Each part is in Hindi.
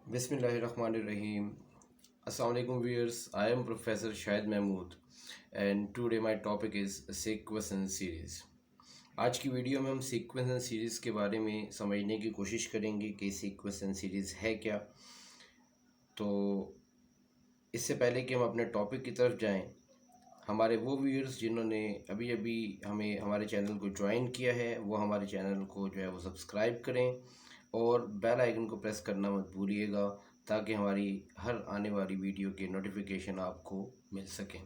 Bismillahirrahmanirrahim. Assalamu alaikum viewers. I am Professor Shahid Mahmood and today my topic is sequence and series. आज की वीडियो में हम सीक्वेंस एंड सीरीज़ के बारे में समझने की कोशिश करेंगे कि सीक्वेंस एंड सीरीज़ है क्या। तो इससे पहले कि हम अपने टॉपिक की तरफ जाएं, हमारे वो व्यूअर्स जिन्होंने अभी अभी हमारे चैनल को ज्वाइन किया है वो हमारे चैनल को जो है वो सब्सक्राइब करें और बेल आइकन को प्रेस करना मत भूलिएगा ताकि हमारी हर आने वाली वीडियो के नोटिफिकेशन आपको मिल सकें।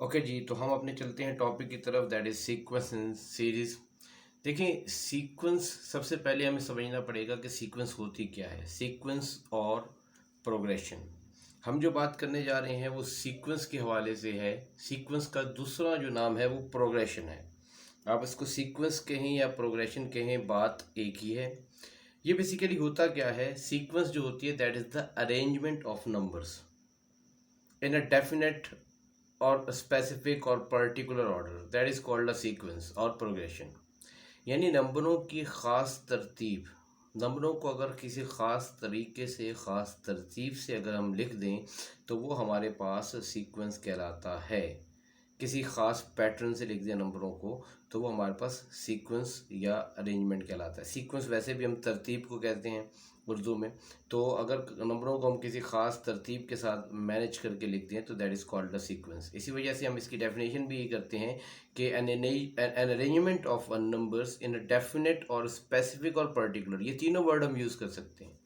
ओके जी, तो हम अपने चलते हैं टॉपिक की तरफ, that is sequence and series. देखिए, सीक्वेंस सबसे पहले हमें समझना पड़ेगा कि सीक्वेंस होती क्या है। सीक्वेंस और प्रोग्रेशन, हम जो बात करने जा रहे हैं वो सीक्वेंस के हवाले से है। सीक्वेंस का दूसरा जो नाम है वो प्रोग्रेशन है। आप इसको सीक्वेंस कहें या प्रोग्रेशन कहें, बात एक ही है। ये बेसिकली होता क्या है, सीक्वेंस जो होती है that is the arrangement of numbers in a definite और स्पेसिफिक और particular order, that is called a sequence और प्रोग्रेशन। यानी नंबरों की ख़ास तरतीब, नंबरों को अगर किसी ख़ास तरीके से ख़ास तरतीब से अगर हम लिख दें तो वो हमारे पास सीक्वेंस कहलाता है। किसी ख़ास पैटर्न से लिख दिया नंबरों को तो वो हमारे पास सीक्वेंस या अरेंजमेंट कहलाता है। सीक्वेंस वैसे भी हम तरतीब को कहते हैं उर्दू में। तो अगर नंबरों को हम किसी ख़ास तरतीब के साथ मैनेज करके लिख दें तो that is called the sequence. इसी वजह से हम इसकी डेफिनेशन भी ये करते हैं कि an arrangement of numbers in a definite और स्पेसिफिक और पर्टिकुलर, ये तीनों वर्ड हम यूज़ कर सकते हैं।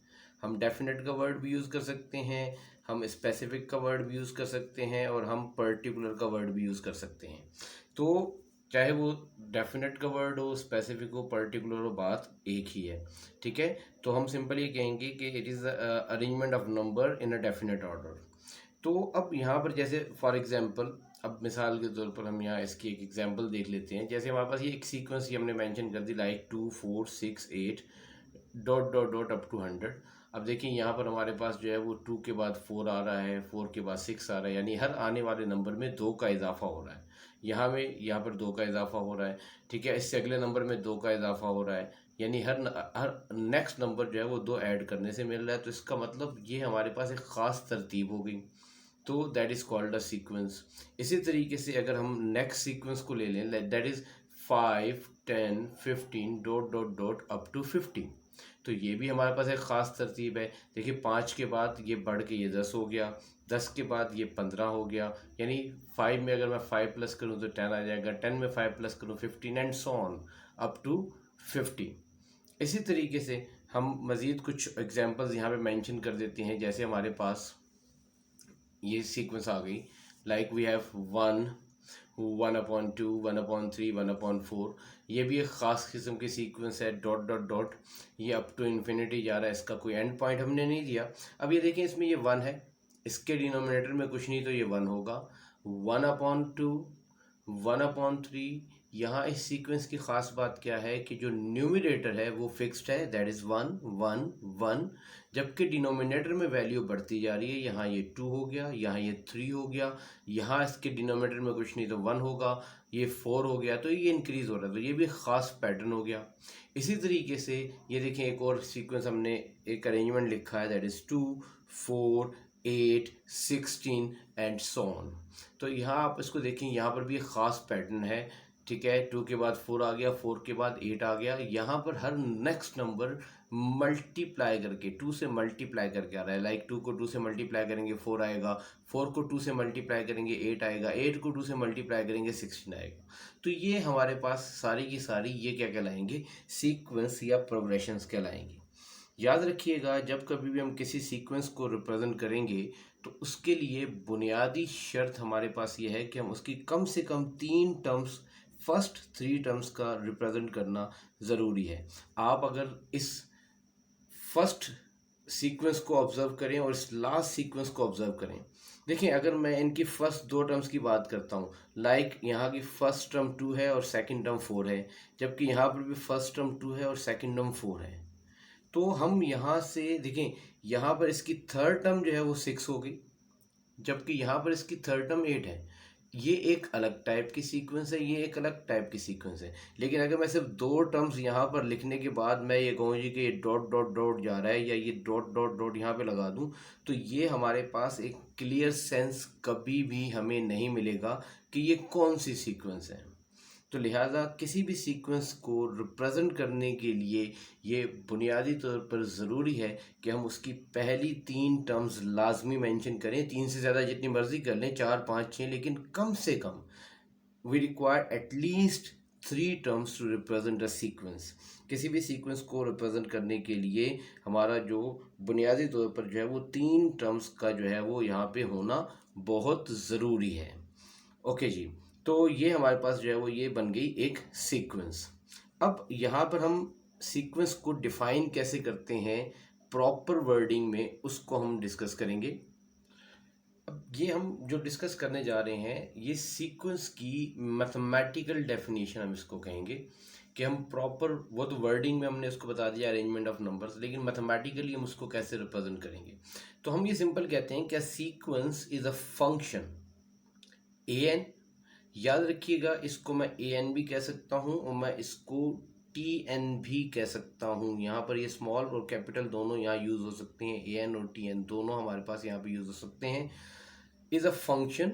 हम डेफिनेट का वर्ड भी यूज़ कर सकते हैं, हम स्पेसिफिक का वर्ड भी यूज़ कर सकते हैं और हम पर्टिकुलर का वर्ड भी यूज़ कर सकते हैं। तो चाहे वो डेफिनेट का वर्ड हो, स्पेसिफिक हो, पर्टिकुलर हो, बात एक ही है। ठीक है, तो हम सिंपल ये कहेंगे कि it is arrangement of number in a definite order. तो अब यहाँ पर जैसे फॉर एग्जांपल, अब मिसाल के तौर पर हम यहाँ इसकी एक एग्जांपल देख लेते हैं। जैसे हमारे पास ये एक सीक्वेंस ही हमने मेंशन कर दी, like 2 4 6 8 dot dot dot up to 100। अब देखिए यहाँ पर हमारे पास जो है वो 2 के बाद 4 आ रहा है, 4 के बाद 6 आ रहा है, यानी हर आने वाले नंबर में 2 का इजाफा हो रहा है। यहाँ पर 2 का इजाफा हो रहा है। ठीक है, इससे अगले नंबर में 2 का इजाफा हो रहा है, यानी हर नेक्स्ट नंबर जो है वो 2 ऐड करने से मिल रहा है। तो इसका मतलब ये हमारे पास एक ख़ास तरतीब हो गई, तो that is called a sequence. इसी तरीके से अगर हम नेक्स्ट सीक्वेंस को ले लें, that is 5 10 15 dot dot dot up to 50, तो ये भी हमारे पास एक ख़ास तरतीब है। देखिए, 5 के बाद ये बढ़ के ये 10 हो गया, 10 के बाद ये 15 हो गया, यानी 5 में अगर मैं 5 प्लस करूँ तो 10 आ जाएगा, 10 में 5 प्लस करूँ 15 and so on up to 50। इसी तरीके से हम मज़ीद कुछ एग्जांपल्स यहाँ पे मेंशन कर देते हैं। जैसे हमारे पास ये सीक्वेंस आ गई, लाइक वी हैव 1 1/2 1/3 1/4। ये भी एक ख़ास किस्म की सीक्वेंस है, डॉट डॉट डॉट, ये अप टू इन्फिनिटी जा रहा है, इसका कोई एंड पॉइंट हमने नहीं दिया। अब ये देखें, इसमें ये 1 है, इसके डिनोमिनेटर में कुछ नहीं तो ये 1 होगा। 1/2 1/3, यहाँ इस सीक्वेंस की ख़ास बात क्या है कि जो न्यूमिनेटर है वो फिक्स्ड है, दैट इज़ 1 1 1, जबकि डिनोमिनेटर में वैल्यू बढ़ती जा रही है। यहाँ ये 2 हो गया, यहाँ ये 3 हो गया, यहाँ इसके डिनोमिनेटर में कुछ नहीं तो 1 होगा, ये 4 हो गया, तो ये इंक्रीज़ हो रहा है। तो ये भी ख़ास पैटर्न हो गया। इसी तरीके से ये देखें, एक और सीक्वेंस हमने एक अरेंजमेंट लिखा है, that is 2 4 8 16 and so on. तो यहाँ आप इसको देखें, यहाँ पर भी एक ख़ास पैटर्न है। ठीक है, 2 के बाद 4 आ गया, 4 के बाद 8 आ गया, यहाँ पर हर नेक्स्ट नंबर मल्टीप्लाई करके 2 से मल्टीप्लाई करके आ रहा है। लाइक 2 को 2 से मल्टीप्लाई करेंगे 4 आएगा, 4 को 2 से मल्टीप्लाई करेंगे 8 आएगा, 8 को 2 से मल्टीप्लाई करेंगे 16 आएगा। तो ये हमारे पास सारी की सारी ये क्या कहलाएंगे, सीक्वेंस या प्रोग्रेशंस कहलाएंगे। याद रखिएगा, जब कभी भी हम किसी सीक्वेंस को रिप्रेजेंट करेंगे तो उसके लिए बुनियादी शर्त हमारे पास ये है कि हम उसकी कम से कम 3 टर्म्स, फर्स्ट 3 टर्म्स का रिप्रेजेंट करना ज़रूरी है। आप अगर इस फर्स्ट सीक्वेंस को ऑब्ज़र्व करें और इस लास्ट सीक्वेंस को ऑब्ज़र्व करें, देखिए अगर मैं इनकी फर्स्ट 2 टर्म्स की बात करता हूँ, लाइक यहाँ की फर्स्ट टर्म 2 है और सेकंड टर्म 4 है, जबकि यहाँ पर भी फर्स्ट टर्म 2 है और सेकंड टर्म 4 है, तो हम यहाँ से देखें, यहाँ पर इसकी थर्ड टर्म जो है वो 6 हो गई, जबकि यहाँ पर इसकी थर्ड टर्म 8 है। ये एक अलग टाइप की सीक्वेंस है, ये एक अलग टाइप की सीक्वेंस है। लेकिन अगर मैं सिर्फ दो टर्म्स यहाँ पर लिखने के बाद मैं ये कहूँ जी कि ये डॉट डॉट डॉट जा रहा है या ये डॉट डॉट डॉट यहाँ पे लगा दूँ, तो ये हमारे पास एक क्लियर सेंस कभी भी हमें नहीं मिलेगा कि ये कौन सी सीक्वेंस है। तो लिहाजा किसी भी सीक्वेंस को रिप्रेजेंट करने के लिए ये बुनियादी तौर पर ज़रूरी है कि हम उसकी पहली तीन टर्म्स लाजमी मेंशन करें। तीन से ज़्यादा जितनी मर्जी कर लें, चार पाँच छः, लेकिन कम से कम we require at least three terms to represent a sequence. किसी भी सीक्वेंस को रिप्रेजेंट करने के लिए हमारा जो बुनियादी तौर पर जो है वो तीन टर्म्स का जो है वो यहाँ पे होना बहुत ज़रूरी है। ओके जी, तो ये हमारे पास जो है वो ये बन गई एक सीक्वेंस। अब यहाँ पर हम सीक्वेंस को डिफाइन कैसे करते हैं प्रॉपर वर्डिंग में, उसको हम डिस्कस करेंगे। अब ये हम जो डिस्कस करने जा रहे हैं ये सीक्वेंस की मैथमेटिकल डेफिनेशन हम इसको कहेंगे कि हम प्रॉपर, वो तो वर्डिंग में हमने उसको बता दिया अरेंजमेंट ऑफ नंबर्स, लेकिन मैथमेटिकली हम उसको कैसे रिप्रेजेंट करेंगे। तो हम ये सिंपल कहते हैं कि sequence is a function A N. याद रखिएगा, इसको मैं ए एन भी कह सकता हूँ और मैं इसको टी एन भी कह सकता हूँ। यहाँ पर ये स्मॉल और कैपिटल दोनों यहाँ यूज़ हो सकते हैं, ए एन और टी एन दोनों हमारे पास यहाँ पे यूज़ हो सकते हैं। Is a function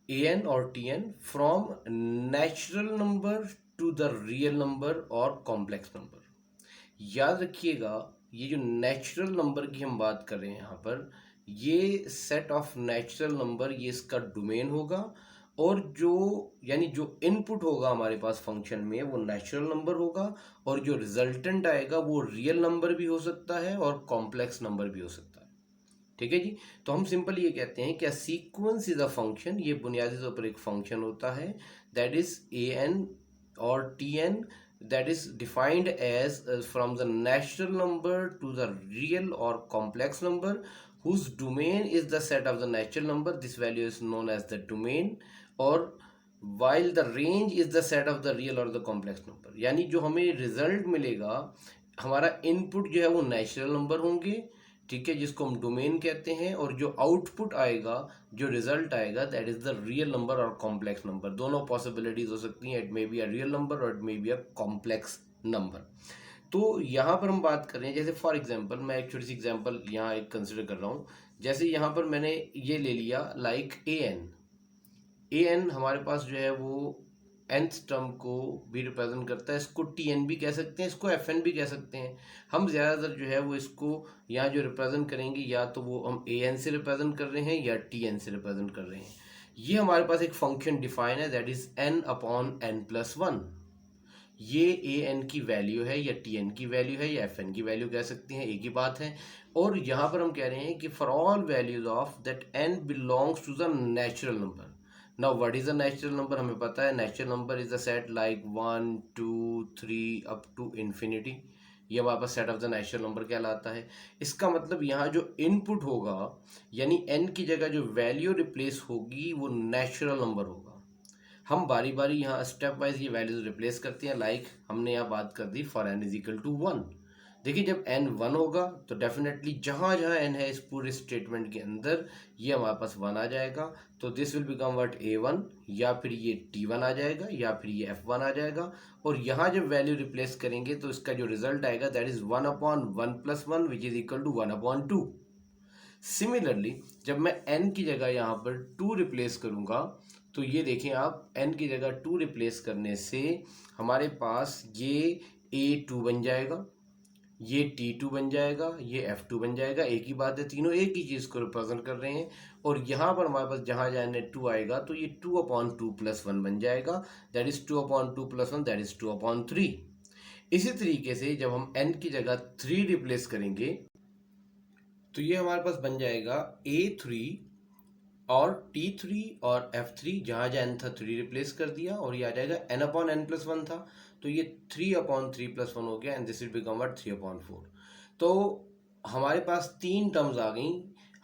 A N और T N from natural number to the real number और कॉम्प्लेक्स नंबर। याद रखिएगा, ये जो नेचुरल नंबर की हम बात कर रहे हैं यहाँ पर, ये सेट ऑफ नेचुरल नंबर ये इसका डोमेन होगा, और जो यानी जो इनपुट होगा हमारे पास फंक्शन में वो नेचुरल नंबर होगा, और जो रिजल्टेंट आएगा वो रियल नंबर भी हो सकता है और कॉम्प्लेक्स नंबर भी हो सकता है। ठीक है जी। तो हम सिंपल ये कहते हैं कि सीक्वेंस इज अ फंक्शन, ये बुनियादी तौर पर एक फंक्शन होता है दैट इज ए एन और T N, that is defined as from the natural number to the real or complex number whose domain is the set of the natural number. This value is known as the domain, or while the range is the set of the real or the complex number. यानी जो हमें रिजल्ट मिलेगा, हमारा इनपुट जो है वो नेचुरल नंबर होंगे, ठीक है, जिसको हम डोमेन कहते हैं, और जो आउटपुट आएगा, जो रिजल्ट आएगा, that is the real number और कॉम्प्लेक्स नंबर। दोनों पॉसिबिलिटीज हो सकती हैं, it may be a real number और it may be a complex number. तो यहाँ पर हम बात कर रहे हैं, जैसे फॉर एग्जांपल मैं एक छोटी सी एग्जांपल यहाँ एक कंसिडर कर रहा हूँ। जैसे यहाँ पर मैंने ये ले लिया like A N. A N हमारे पास जो है वो nth टर्म को भी रिप्रेजेंट करता है, इसको टी एन भी कह सकते हैं, इसको एफ एन भी कह सकते हैं। हम ज़्यादातर जो है वो इसको यहाँ जो रिप्रेजेंट करेंगे, या तो वो हम ए एन से रिप्रेजेंट कर रहे हैं या टी एन से रिप्रेजेंट कर रहे हैं। ये हमारे पास एक फंक्शन डिफाइन है that is N upon N plus one. ये ए एन की वैल्यू है या टी एन की वैल्यू है या एफ एन की वैल्यू कह सकते हैं, एक ही बात है। और यहाँ पर हम कह रहे हैं कि for all values of that N belongs to the natural number. Now what is a natural number, हमें पता है natural number is a set like 1 2 3 up to infinity. ये हमारे पास set of the natural number कहलाता है। इसका मतलब यहाँ जो इनपुट होगा, यानी एन की जगह जो वैल्यू रिप्लेस होगी वो नेचुरल नंबर होगा। हम बारी बारी यहाँ स्टेप वाइज ये वैल्यूज रिप्लेस करते हैं। लाइक हमने यहाँ बात कर दी for N is equal to one. देखिए, जब एन वन होगा तो डेफिनेटली जहाँ जहाँ एन है इस पूरे स्टेटमेंट के अंदर ये हमारे पास वन आ जाएगा। तो this will become what A one, या फिर ये टी वन आ जाएगा, या फिर ये एफ वन आ जाएगा। और यहाँ जब वैल्यू रिप्लेस करेंगे तो इसका जो रिजल्ट आएगा that is one upon one plus one which is equal to one upon two. Similarly जब मैं n की जगह यहाँ पर 2 रिप्लेस करूँगा, तो ये देखें आप, n की जगह 2 रिप्लेस करने से हमारे पास ये a2 बन जाएगा, ये t2 बन जाएगा, ये f2 बन जाएगा। एक ही बात है, तीनों एक ही चीज़ को रिप्रेजेंट कर रहे हैं। और यहाँ पर हमारे पास जहाँ जहाँ 2 आएगा तो ये 2 अपॉन 2 प्लस 1 बन जाएगा, that is 2 upon 2 plus 1, that is 2 upon 3। इसी तरीके से जब हम n की जगह 3 रिप्लेस करेंगे तो ये हमारे पास बन जाएगा a3 और t3 और f3, जहाँ जहाँ n था 3 रिप्लेस कर दिया, और ये आ जाएगा n upon n plus one था तो ये 3 अपॉन 3 प्लस वन हो गया, and this will become what 3 upon 4। तो हमारे पास तीन टर्म्स आ गई।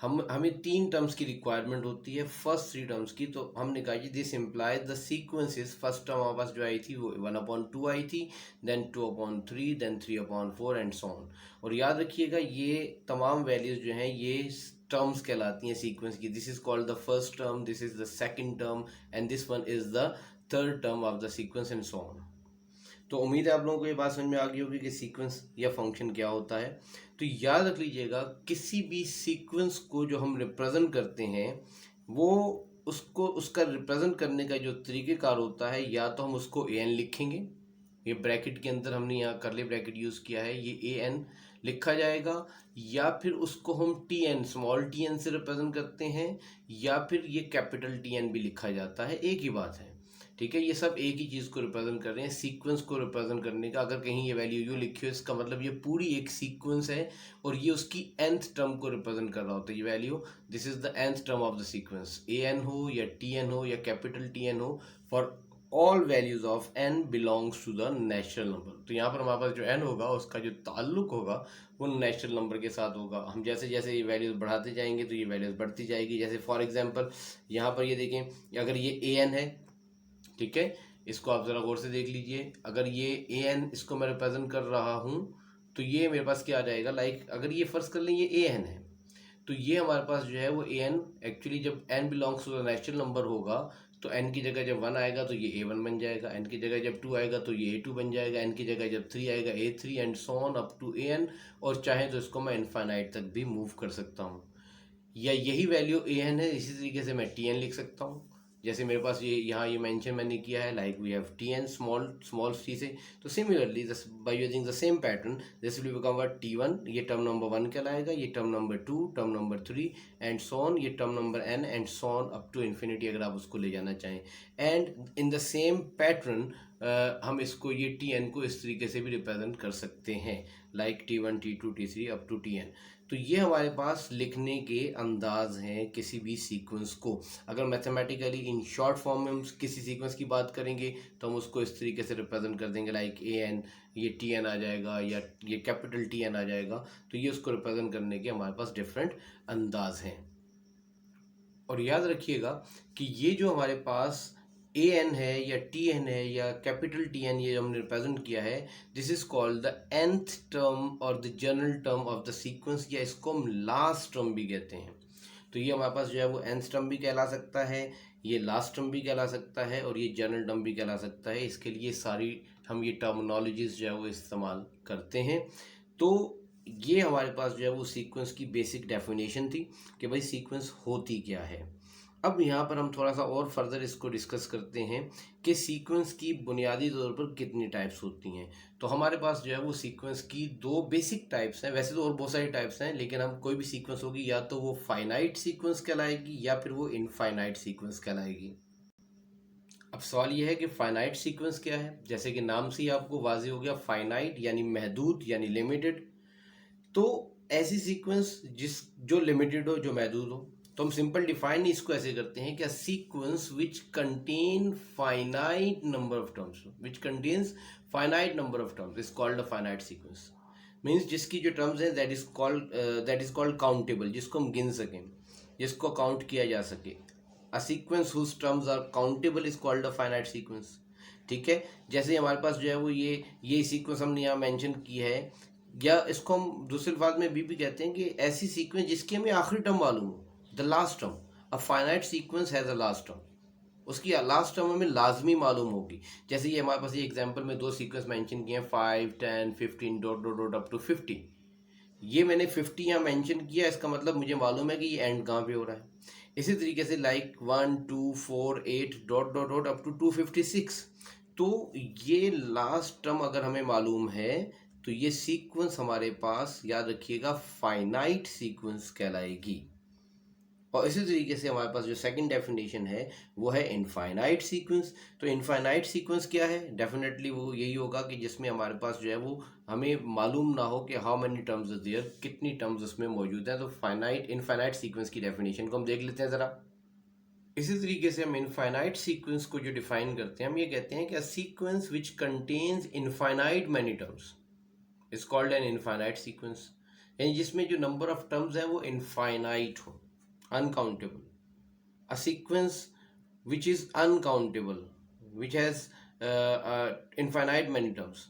हमें 3 टर्म्स की रिक्वायरमेंट होती है, फर्स्ट 3 टर्म्स की। तो हमने कहा कि this implies the sequences, first term हमारे पास जो आई थी वो 1/2 आई थी, then 2/3, then 3/4 and so on. और याद रखिएगा ये तमाम वैल्यूज जो हैं ये टर्म्स कहलाती हैं सीक्वेंस की। This is called the first term, this is the second term and this one is the third term of the sequence and so on. तो उम्मीद है आप लोगों को ये बात समझ में आ गई होगी कि सीक्वेंस या फंक्शन क्या होता है। तो याद रख लीजिएगा, किसी भी सीक्वेंस को जो हम रिप्रेजेंट करते हैं वो उसको उसका रिप्रेजेंट करने का जो तरीक़ेकार होता है, या तो हम उसको ए एन लिखेंगे, ये ब्रैकेट के अंदर हमने यहाँ करली ब्रैकेट यूज़ किया है, ये ए एन लिखा जाएगा, या फिर उसको हम T N, small T N से रिप्रेजेंट करते हैं, या फिर ये कैपिटल टी एन भी लिखा जाता है, एक ही बात है। ठीक है, ये सब एक ही चीज़ को रिप्रेजेंट कर रहे हैं, सीक्वेंस को रिप्रेजेंट करने का। अगर कहीं ये वैल्यू यू लिखी हो, इसका मतलब ये पूरी एक सीक्वेंस है और ये उसकी nth टर्म को रिप्रेजेंट कर रहा होता है। ये value, this is the nth term of the sequence, A N हो या टी एन हो या कैपिटल टी एन हो, for all values of n belongs to the natural number. तो यहाँ पर हमारे पास जो n होगा उसका जो ताल्लुक होगा वो नेचुरल नंबर के साथ होगा। हम जैसे जैसे ये वैल्यूज बढ़ाते जाएंगे तो ये वैल्यूज बढ़ती जाएगी। जैसे फॉर एग्जांपल यहाँ पर ये देखें, अगर ये ए एन है, ठीक है, इसको आप ज़रा गौर से देख लीजिए, अगर ये ए एन इसको मैं रिप्रेजेंट कर रहा हूँ तो ये मेरे पास क्या आ जाएगा, लाइक अगर ये फर्ज कर लें ये ए एन है, तो ये हमारे पास जो है वो ए एन, एक्चुअली जब n belongs to the natural number होगा तो एन की जगह जब 1 आएगा तो ये ए वन बन जाएगा, एन की जगह जब 2 आएगा तो ये ए टू बन जाएगा, एन की जगह जब 3 आएगा A three and so on up to A N. और चाहे तो इसको मैं इनफाइनाइट तक भी मूव कर सकता हूँ, या यही वैल्यू ए एन है, इसी तरीके से मैं टी एन लिख सकता हूँ। जैसे मेरे पास ये यहाँ ये मेंशन मैंने किया है, like we have T N small small T से। तो similarly by using the same pattern this will become T one, ये टर्म नंबर 1 कहलाएगा, ये term number 2, term number 3 and so on, ये term number N and so on up to infinity अगर आप उसको ले जाना चाहें। And in the same pattern हम इसको ये टी एन को इस तरीके से भी रिप्रेजेंट कर सकते हैं, like T1 T2 T3 up to T n. तो ये हमारे पास लिखने के अंदाज हैं किसी भी सीक्वेंस को। अगर मैथमेटिकली इन शॉर्ट फॉर्म में हम किसी सीक्वेंस की बात करेंगे तो हम उसको इस तरीके से रिप्रेजेंट कर देंगे, लाइक ए एन, ये टी एन आ जाएगा या ये कैपिटल टी एन आ जाएगा। तो ये उसको रिप्रेजेंट करने के हमारे पास डिफरेंट अंदाज हैं। और याद रखिएगा कि ये जो हमारे पास ए एन है या टी एन है या कैपिटल टी एन, ये हमने रिप्रेजेंट किया है, this is called the nth term और the general term of the sequence, या इसको हम लास्ट टर्म भी कहते हैं। तो ये हमारे पास जो है वो nth टर्म भी कहला सकता है, ये लास्ट टर्म भी कहला सकता है और ये जनरल टर्म भी कहला सकता है। इसके लिए सारी हम ये टर्मिनोलॉजीज जो है वो इस्तेमाल करते हैं। तो ये हमारे पास जो है वो सीक्वेंस की बेसिक डेफिनेशन थी कि भाई सीक्वेंस होती क्या है। अब यहाँ पर हम थोड़ा सा और फर्दर इसको डिस्कस करते हैं कि सीक्वेंस की बुनियादी तौर पर कितनी टाइप्स होती हैं। तो हमारे पास जो है वो सीक्वेंस की 2 बेसिक टाइप्स हैं, वैसे तो और बहुत सारी टाइप्स हैं, लेकिन हम कोई भी सीक्वेंस होगी या तो वो फाइनाइट सीक्वेंस कहलाएगी या फिर वो इनफाइनाइट सीक्वेंस कहलाएगी। अब सवाल यह है कि फाइनाइट सीक्वेंस क्या है। जैसे कि नाम से ही आपको वाज़ेह हो गया, फाइनाइट यानी महदूद यानी लिमिटेड। तो ऐसी सीक्वेंस जो लिमिटेड हो, जो महदूद हो, तो हम सिंपल डिफाइन इसको ऐसे करते हैं कि sequence which contain finite number of terms, which contains finite number of terms is called a finite sequence. Means जिसकी जो टर्म्स हैं दैट इज कॉल्ड काउंटेबल, जिसको हम गिन सकें, जिसको काउंट किया जा सके। A sequence whose terms are countable is called a finite sequence. ठीक है, जैसे हमारे पास जो है वो ये सीक्वेंस हमने यहाँ मेंशन की है, या इसको हम दूसरे अल्फाज में भी कहते हैं कि ऐसी सीक्वेंस जिसकी हमें आखिरी टर्म मालूम हो, the last term. A finite sequence has a last term, उसकी लास्ट टर्म हमें लाजमी मालूम होगी। जैसे ये हमारे पास ये एग्जांपल में 2 सीक्वेंस मेंशन किए हैं, 5 10 15 dot dot dot up to 50। ये मैंने 50 यहाँ मेंशन किया, इसका मतलब मुझे मालूम है कि ये एंड कहाँ पे हो रहा है। इसी तरीके से like 1 2 4 8 dot dot dot up to 256। तो ये लास्ट टर्म अगर हमें मालूम है तो ये सीक्वेंस हमारे पास, याद रखिएगा, फाइनाइट सीक्वेंस कहलाएगी। और इसी तरीके से हमारे पास जो सेकंड डेफिनेशन है वो है इनफाइनाइट सीक्वेंस। तो इनफाइनाइट सीक्वेंस क्या है, डेफिनेटली वो यही होगा कि जिसमें हमारे पास जो है वो हमें मालूम ना हो कि how many terms is there, कितनी टर्म्स उसमें मौजूद हैं। तो फाइनाइट इनफाइनाइट सीक्वेंस की डेफिनेशन को हम देख लेते हैं ज़रा। इसी तरीके से हम इनफाइनाइट सीक्वेंस को जो डिफाइन करते हैं, हम ये कहते हैं कि a sequence which contains infinite many terms is called an infinite sequence. यानी जिसमें जो नंबर ऑफ टर्म्स हैं वो इनफाइनाइट हो, uncountable. A sequence which is uncountable, which has infinite many terms,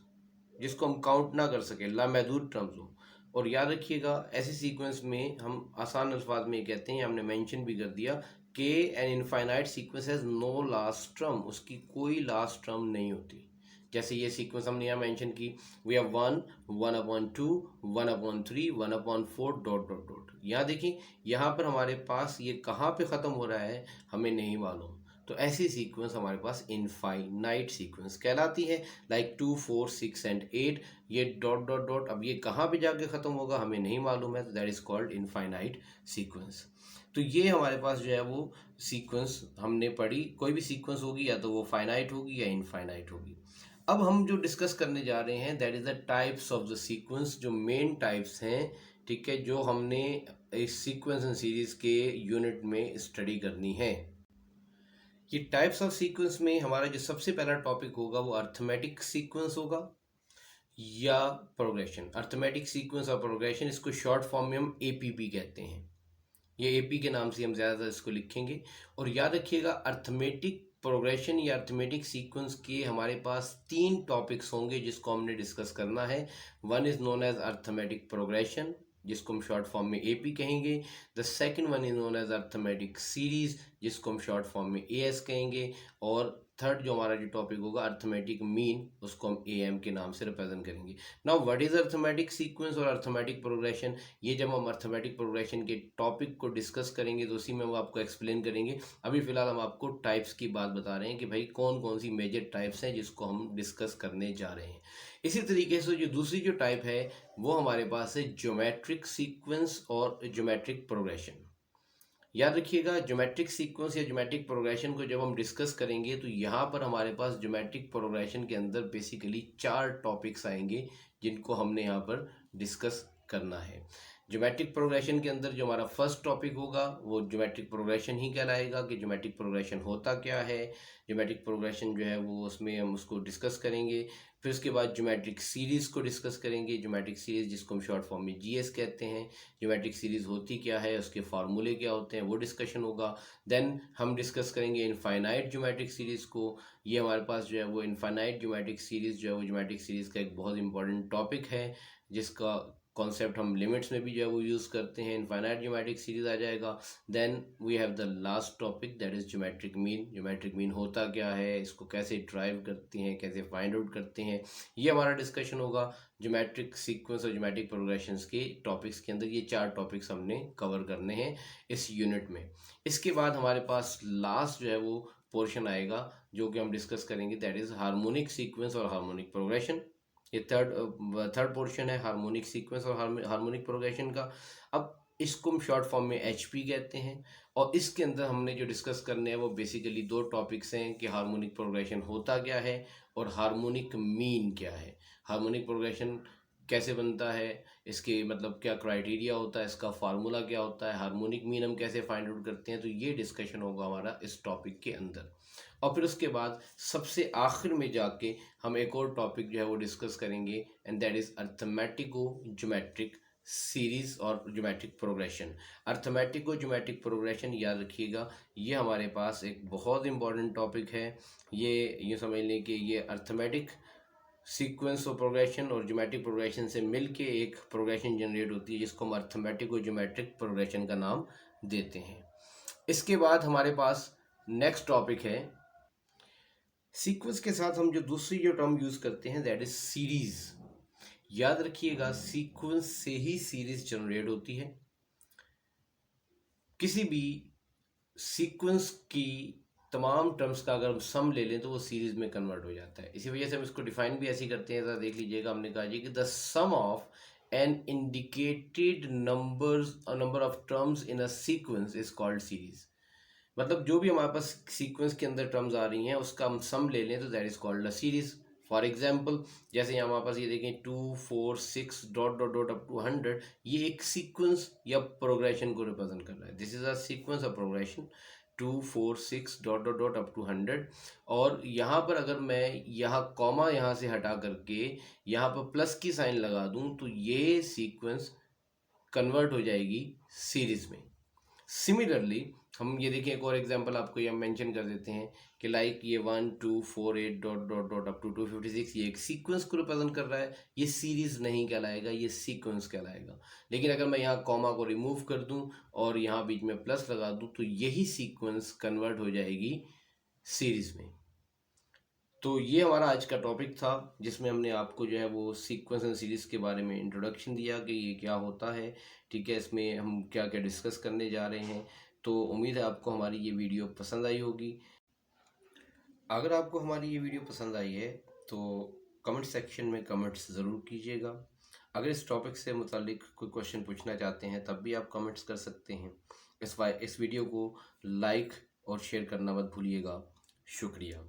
जिसको हम काउंट ना कर सके, लामहदूद टर्म्स हो। और याद रखिएगा ऐसे सीक्वेंस में हम आसान अल्फाज में कहते हैं, हमने मेंशन भी कर दिया कि an infinite sequence has no last term, उसकी कोई लास्ट टर्म नहीं होती। जैसे ये सीक्वेंस हमने यहाँ मेंशन की, we have 1, 1/2, 1/3, 1/4 dot dot dot. यहाँ देखिए, यहाँ पर हमारे पास ये कहाँ पे ख़त्म हो रहा है हमें नहीं मालूम। तो ऐसी सीक्वेंस हमारे पास इनफाइनाइट सीक्वेंस कहलाती है, लाइक 2, 4, 6 एंड 8। ये डॉट डॉट डॉट, अब ये कहाँ पे जाके ख़त्म होगा हमें नहीं मालूम है, तो that is called infinite sequence. तो ये हमारे पास जो है वो सीक्वेंस हमने पढ़ी। कोई भी सीक्वेंस होगी या तो वो फाइनाइट होगी या इनफाइनाइट होगी। अब हम जो डिस्कस करने जा रहे हैं that is the types of the sequence, जो मेन टाइप्स हैं, ठीक है, जो हमने इस सीक्वेंस एंड सीरीज के यूनिट में स्टडी करनी है। ये टाइप्स ऑफ सीक्वेंस में हमारा जो सबसे पहला टॉपिक होगा वो अर्थमेटिक सीक्वेंस होगा या प्रोग्रेशन। अर्थमेटिक सीक्वेंस और प्रोग्रेशन, इसको शॉर्ट फॉर्म में हम एपीपी कहते हैं। ये एपी के नाम से हम ज़्यादातर इसको लिखेंगे। और याद रखिएगा अर्थमेटिक प्रोग्रेशन या अर्थमेटिक सीक्वेंस के हमारे पास 3 टॉपिक्स होंगे जिसको हमने डिस्कस करना है। One is known as arithmetic progression, जिसको हम शॉर्ट फॉर्म में एपी कहेंगे। The second one is known as arithmetic series, जिसको हम शॉर्ट फॉर्म में एएस कहेंगे। और थर्ड जो हमारा जो टॉपिक होगा अर्थमेटिक मीन, उसको हम एएम के नाम से रिप्रेजेंट करेंगे। Now what is arithmetic sequence और अर्थमेटिक प्रोग्रेशन, ये जब हम अर्थमेटिक प्रोग्रेशन के टॉपिक को डिस्कस करेंगे तो उसी में हम आपको एक्सप्लेन करेंगे। अभी फिलहाल हम आपको टाइप्स की बात बता रहे हैं कि भाई कौन कौन सी मेजर टाइप्स हैं जिसको हम डिस्कस करने जा रहे हैं। इसी तरीके से जो दूसरी जो टाइप है वो हमारे पास है ज्योमेट्रिक सीक्वेंस और ज्योमेट्रिक प्रोग्रेशन। याद रखिएगा ज्योमेट्रिक सीक्वेंस या ज्योमेट्रिक प्रोग्रेशन को जब हम डिस्कस करेंगे तो यहाँ पर हमारे पास ज्योमेट्रिक प्रोग्रेशन के अंदर बेसिकली 4 टॉपिक्स आएंगे जिनको हमने यहाँ पर डिस्कस करना है। ज्योमेट्रिक प्रोग्रेशन के अंदर जो हमारा फर्स्ट टॉपिक होगा वो ज्योमेट्रिक प्रोग्रेशन ही कहलाएगा कि ज्योमेट्रिक प्रोग्रेशन होता क्या है। ज्योमेट्रिक प्रोग्रेशन जो है वो उसमें हम उसको डिस्कस करेंगे। फिर उसके बाद ज्योमेट्रिक सीरीज़ को डिस्कस करेंगे। ज्योमेट्रिक सीरीज़ जिसको हम शॉर्ट फॉर्म में जीएस कहते हैं। ज्योमेट्रिक सीरीज़ होती क्या है, उसके फार्मूले क्या होते हैं, वो डिस्कशन होगा। देन हम डिस्कस करेंगे इनफाइनाइट ज्योमेट्रिक सीरीज़ को। ये हमारे पास जो है वो इनफाइनाइट ज्योमेट्रिक सीरीज़ जो है वो ज्योमेट्रिक सीरीज़ का एक बहुत इंपॉर्टेंट टॉपिक है, जिसका कॉन्सेप्ट हम लिमिट्स में भी जो है वो यूज़ करते हैं। इनफाइनाइट ज्योमेट्रिक सीरीज आ जाएगा। Then we have the last topic that is geometric mean. Geometric mean होता क्या है, इसको कैसे ड्राइव करते हैं, कैसे फाइंड आउट करते हैं, ये हमारा डिस्कशन होगा ज्योमेट्रिक सीक्वेंस और ज्योमेट्रिक प्रोग्रेशंस के टॉपिक्स के अंदर। ये 4 टॉपिक्स हमने कवर करने हैं इस यूनिट में। इसके बाद हमारे पास लास्ट जो है वो पोर्शन आएगा जो कि हम डिस्कस करेंगे, दैट इज़ हार्मोनिक सीक्वेंस और हार्मोनिक प्रोग्रेशन। ये थर्ड पोर्शन है हार्मोनिक सीक्वेंस और हार्मोनिक प्रोग्रेशन का। अब इसको हम शॉर्ट फॉर्म में एचपी कहते हैं। और इसके अंदर हमने जो डिस्कस करने हैं वो बेसिकली 2 टॉपिक्स हैं कि हार्मोनिक प्रोग्रेशन होता क्या है और हार्मोनिक मीन क्या है। हार्मोनिक प्रोग्रेशन कैसे बनता है, इसके मतलब क्या क्राइटेरिया होता है, इसका फार्मूला क्या होता है, हार्मोनिक मीन हम कैसे फाइंड आउट करते हैं, तो ये डिस्कशन होगा हमारा इस टॉपिक के अंदर। और फिर उसके बाद सबसे आखिर में जाके हम एक और टॉपिक जो है वो डिस्कस करेंगे and that is arithmetico geometric series और geometric progression. Arithmetico geometric progression याद रखिएगा, ये हमारे पास एक बहुत इंपॉर्टेंट टॉपिक है। ये यूँ समझ लें कि ये अर्थमेटिक सीक्वेंस और प्रोग्रेशन और ज्योमेट्रिक प्रोग्रेशन से मिलके एक प्रोग्रेशन जनरेट होती है जिसको हम अर्थमेटिको ज्योमेट्रिक प्रोग्रेशन का नाम देते हैं। इसके बाद हमारे पास नेक्स्ट टॉपिक है सीक्वेंस के साथ हम जो दूसरी जो टर्म यूज़ करते हैं दैट इज सीरीज। याद रखिएगा सीक्वेंस से ही सीरीज जनरेट होती है। किसी भी सीक्वेंस की तमाम टर्म्स का अगर हम सम ले लें तो वो सीरीज में कन्वर्ट हो जाता है। इसी वजह से हम इसको डिफाइन भी ऐसे करते हैं, ज़रा देख लीजिएगा। हमने कहा जी कि the sum of n indicated number of terms in a sequence is called series. मतलब जो भी हमारे पास सीक्वेंस के अंदर टर्म्स आ रही हैं उसका हम सम ले लें तो that is called a series. For example जैसे यहाँ हमारे पास ये देखें 2, 4, 6 dot dot dot up to 100, ये एक सीक्वेंस या प्रोग्रेशन को रिप्रेजेंट कर रहा है। This is a sequence of progression 2, 4, 6 dot dot dot up to 100। और यहाँ पर अगर मैं यहाँ कॉमा यहाँ से हटा करके यहाँ पर प्लस की साइन लगा दूँ तो ये सीक्वेंस कन्वर्ट हो जाएगी सीरीज में। सिमिलरली हम ये देखें, एक और एग्जांपल आपको ये मेंशन कर देते हैं कि लाइक ये 1 2 4 8 dot dot dot up to 256 ये एक सीक्वेंस को रिप्रेजेंट कर रहा है, ये सीरीज नहीं कहलाएगा, ये सीक्वेंस कहलाएगा। लेकिन अगर मैं यहाँ कॉमा को रिमूव कर दूं और यहाँ बीच में प्लस लगा दूं तो यही सीक्वेंस कन्वर्ट हो जाएगी सीरीज में। तो ये हमारा आज का टॉपिक था, जिसमें हमने आपको जो है वो सीक्वेंस एंड सीरीज़ के बारे में इंट्रोडक्शन दिया कि ये क्या होता है, ठीक है, इसमें हम क्या क्या डिस्कस करने जा रहे हैं। तो उम्मीद है आपको हमारी ये वीडियो पसंद आई होगी। अगर आपको हमारी ये वीडियो पसंद आई है तो कमेंट सेक्शन में कमेंट्स ज़रूर कीजिएगा। अगर इस टॉपिक से मुतालिक कोई क्वेश्चन पूछना चाहते हैं तब भी आप कमेंट्स कर सकते हैं। इस वीडियो को लाइक और शेयर करना मत भूलिएगा। शुक्रिया।